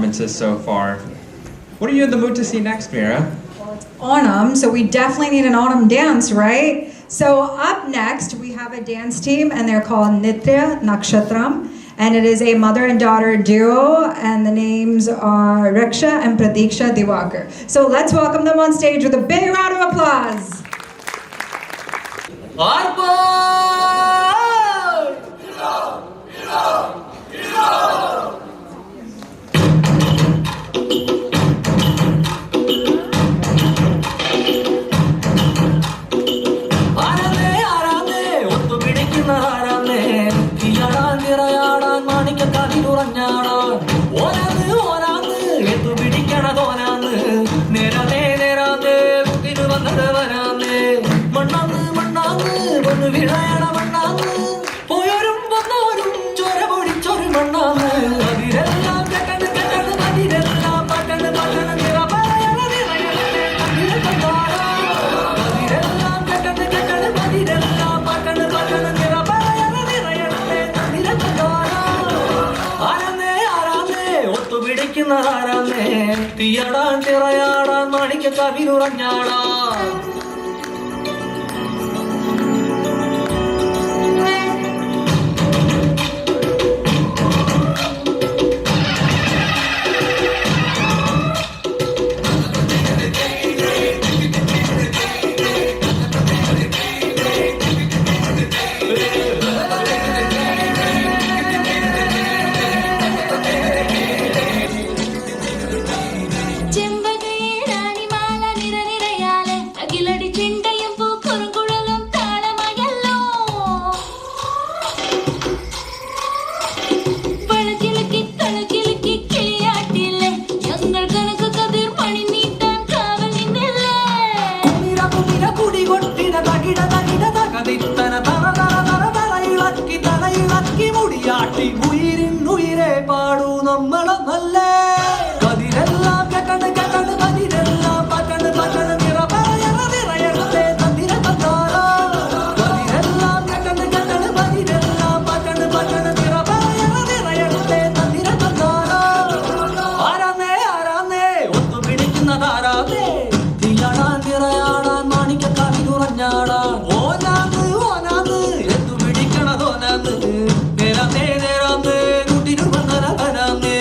performances so far. What are you in the mood to see next, Mira? Well, it's Onam, so we definitely need an Onam dance, right? So up next, we have a dance team, and they're called Nitya Nakshatram. And it is a mother and daughter duo, and the names are Raksha and Pratiksha Diwakar. So let's welcome them on stage with a big round of applause. തീയടാൻ തിറയാടാൻ മാണിക്ക കവിനുറഞ്ഞാടാ ഉയരെ പാടൂ നമ്മളെ നല്ല കതിരെല്ലാം കെട്ടണ് കെട്ടണ് കതിരെല്ലാം പറ്റണ് പറ്റണ് നിറ പറയണ നിറയണത്തെ തന്നിര തന്നാറ കതിരെല്ലാം കെട്ടണ് കെട്ടണ് കതിരെല്ലാം പറ്റണ് പറ്റണ് നിറ പറയണ നിറയണത്തെ തന്നിര തന്നാറ ആരാന്നേ ആരാന്നേ ഒത്തു പിടിക്കുന്നതാരാന്നേ തീയാടാൻ നിറയാടാൻ മാണിക്ക കവിനുറഞ്ഞാടാൻ ഓനാന്ന് ഓനാന്ന് എത്തു പിടിക്കണതോനാന്ന് നേരാന്നേ നേരാന്നേ കുട്ടിനു വന്നരവനാന്നേ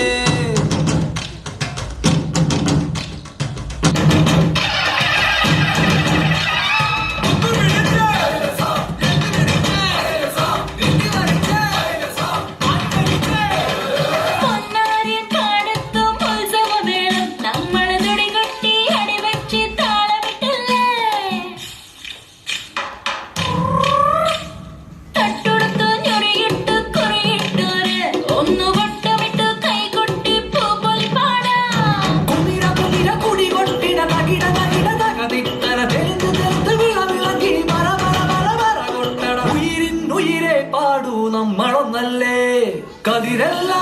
നമ്മളൊന്നല്ലേ കതിരല്ല